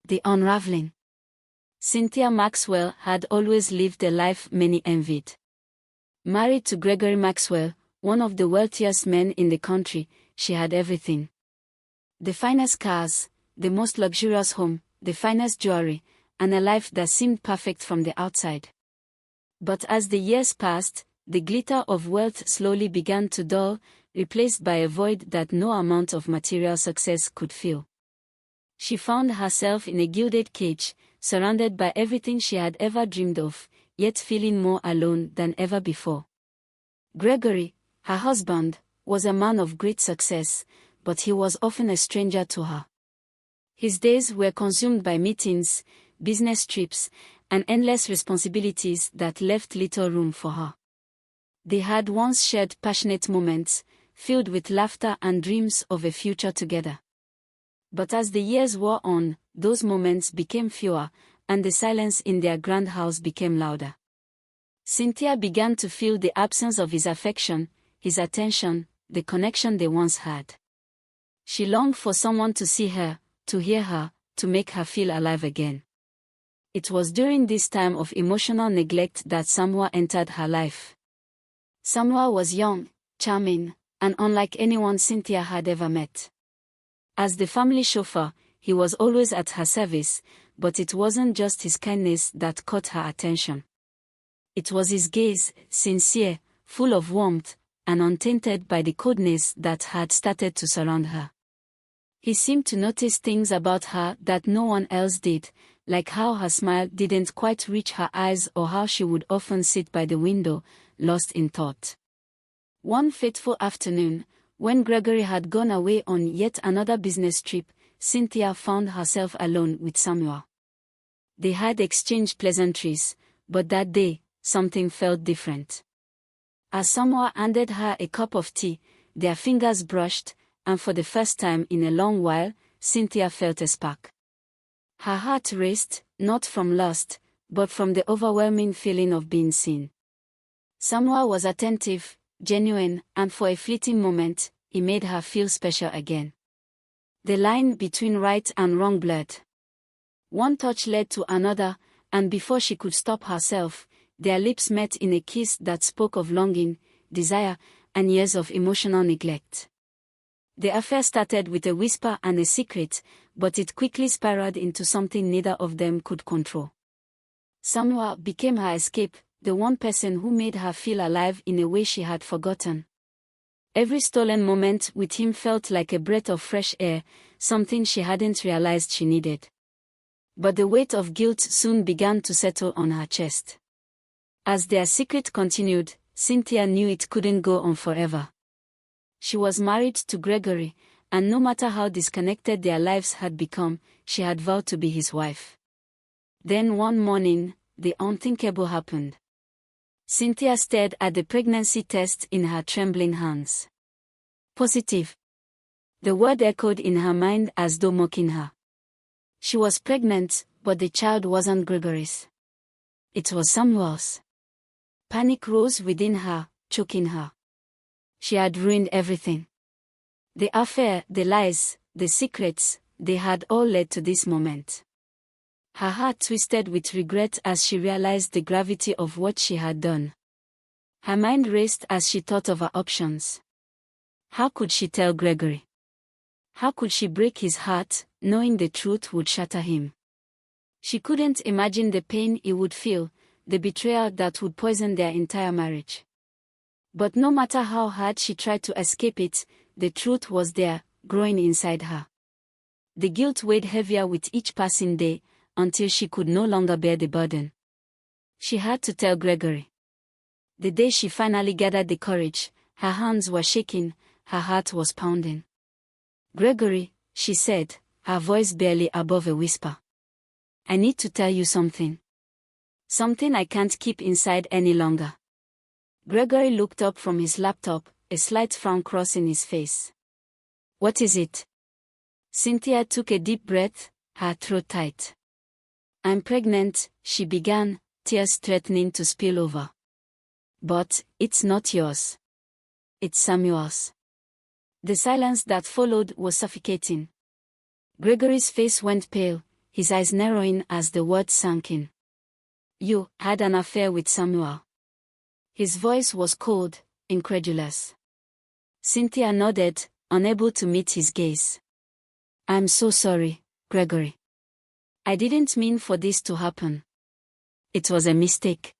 The Unraveling. Cynthia Maxwell had always lived a life many envied. Married to Gregory Maxwell, one of the wealthiest men in the country, she had everything. The finest cars, the most luxurious home, the finest jewelry, and a life that seemed perfect from the outside. But as the years passed, the glitter of wealth slowly began to dull, replaced by a void that no amount of material success could fill. She found herself in a gilded cage, surrounded by everything she had ever dreamed of, yet feeling more alone than ever before. Gregory, her husband, was a man of great success, but he was often a stranger to her. His days were consumed by meetings, business trips, and endless responsibilities that left little room for her. They had once shared passionate moments, filled with laughter and dreams of a future together. But as the years wore on, those moments became fewer, and the silence in their grand house became louder. Cynthia began to feel the absence of his affection, his attention, the connection they once had. She longed for someone to see her, to hear her, to make her feel alive again. It was during this time of emotional neglect that Samuel entered her life. Samuel was young, charming, and unlike anyone Cynthia had ever met. As the family chauffeur, he was always at her service, but it wasn't just his kindness that caught her attention. It was his gaze, sincere, full of warmth, and untainted by the coldness that had started to surround her. He seemed to notice things about her that no one else did, like how her smile didn't quite reach her eyes or how she would often sit by the window, lost in thought. One fateful afternoon, when Gregory had gone away on yet another business trip, Cynthia found herself alone with Samuel. They had exchanged pleasantries, but that day, something felt different. As Samuel handed her a cup of tea, their fingers brushed, and for the first time in a long while, Cynthia felt a spark. Her heart raced, not from lust, but from the overwhelming feeling of being seen. Samuel was attentive, genuine, and for a fleeting moment, he made her feel special again. The line between right and wrong blurred. One touch led to another, and before she could stop herself, their lips met in a kiss that spoke of longing, desire, and years of emotional neglect. The affair started with a whisper and a secret, but it quickly spiraled into something neither of them could control. Samuel became her escape, the one person who made her feel alive in a way she had forgotten. Every stolen moment with him felt like a breath of fresh air, something she hadn't realized she needed. But the weight of guilt soon began to settle on her chest. As their secret continued, Cynthia knew it couldn't go on forever. She was married to Gregory, and no matter how disconnected their lives had become, she had vowed to be his wife. Then one morning, the unthinkable happened. Cynthia stared at the pregnancy test in her trembling hands. Positive. The word echoed in her mind as though mocking her. She was pregnant, but the child wasn't Gregory's. It was Samuel's. Panic rose within her, choking her. She had ruined everything. The affair, the lies, the secrets, they had all led to this moment. Her heart twisted with regret as she realized the gravity of what she had done. Her mind raced as she thought of her options. How could she tell Gregory? How could she break his heart, knowing the truth would shatter him? She couldn't imagine the pain he would feel, the betrayal that would poison their entire marriage. But no matter how hard she tried to escape it, the truth was there, growing inside her. The guilt weighed heavier with each passing day, until she could no longer bear the burden. She had to tell Gregory. The day she finally gathered the courage, her hands were shaking, her heart was pounding. "Gregory," she said, her voice barely above a whisper. "I need to tell you something. Something I can't keep inside any longer." Gregory looked up from his laptop, a slight frown crossing his face. "What is it?" Cynthia took a deep breath, her throat tight. "I'm pregnant," she began, tears threatening to spill over. "But it's not yours. It's Samuel's." The silence that followed was suffocating. Gregory's face went pale, his eyes narrowing as the words sank in. "You had an affair with Samuel." His voice was cold, incredulous. Cynthia nodded, unable to meet his gaze. "I'm so sorry, Gregory. I didn't mean for this to happen. It was a mistake.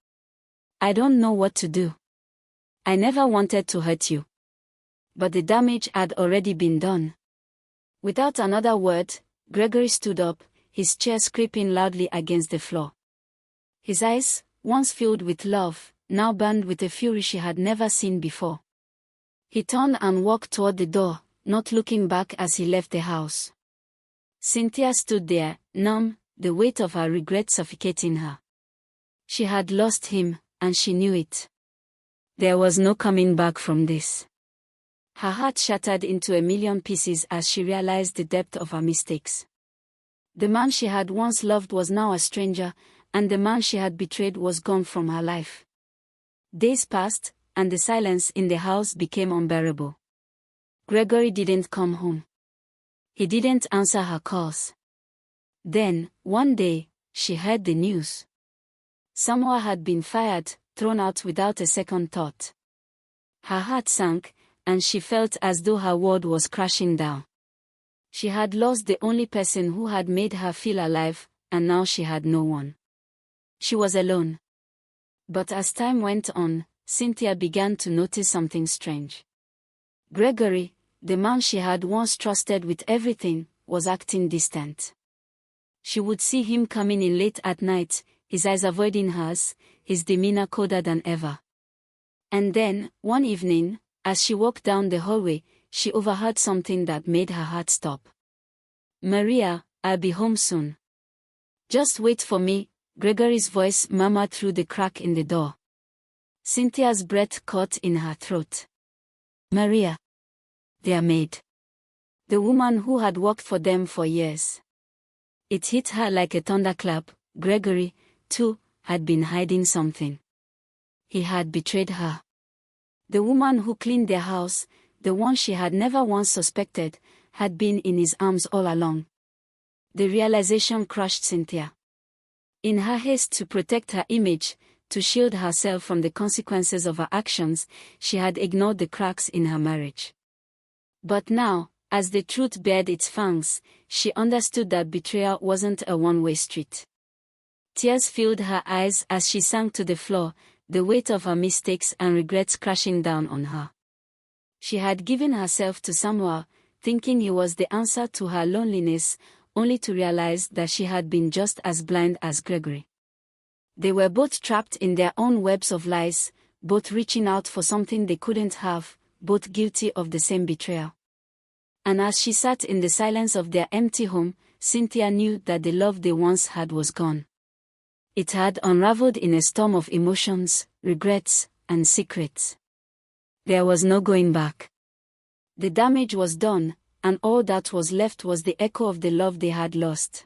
I don't know what to do. I never wanted to hurt you." But the damage had already been done. Without another word, Gregory stood up, his chair scraping loudly against the floor. His eyes, once filled with love, now burned with a fury she had never seen before. He turned and walked toward the door, not looking back as he left the house. Cynthia stood there, numb, the weight of her regret suffocating her. She had lost him, and she knew it. There was no coming back from this. Her heart shattered into a million pieces as she realized the depth of her mistakes. The man she had once loved was now a stranger, and the man she had betrayed was gone from her life. Days passed, and the silence in the house became unbearable. Gregory didn't come home. He didn't answer her calls. Then, one day, she heard the news. Samuel had been fired, thrown out without a second thought. Her heart sank, and she felt as though her world was crashing down. She had lost the only person who had made her feel alive, and now she had no one. She was alone. But as time went on, Cynthia began to notice something strange. Gregory, the man she had once trusted with everything, was acting distant. She would see him coming in late at night, his eyes avoiding hers, his demeanor colder than ever. And then, one evening, as she walked down the hallway, she overheard something that made her heart stop. "Maria, I'll be home soon." "Just wait for me," Gregory's voice murmured through the crack in the door. Cynthia's breath caught in her throat. Maria. Their maid. The woman who had worked for them for years. It hit her like a thunderclap. Gregory, too, had been hiding something. He had betrayed her. The woman who cleaned their house, the one she had never once suspected, had been in his arms all along. The realization crushed Cynthia. In her haste to protect her image, to shield herself from the consequences of her actions, she had ignored the cracks in her marriage. But now, as the truth bared its fangs, she understood that betrayal wasn't a one-way street. Tears filled her eyes as she sank to the floor, the weight of her mistakes and regrets crashing down on her. She had given herself to Samuel, thinking he was the answer to her loneliness, only to realize that she had been just as blind as Gregory. They were both trapped in their own webs of lies, both reaching out for something they couldn't have, both guilty of the same betrayal. And as she sat in the silence of their empty home, Cynthia knew that the love they once had was gone. It had unraveled in a storm of emotions, regrets, and secrets. There was no going back. The damage was done, and all that was left was the echo of the love they had lost.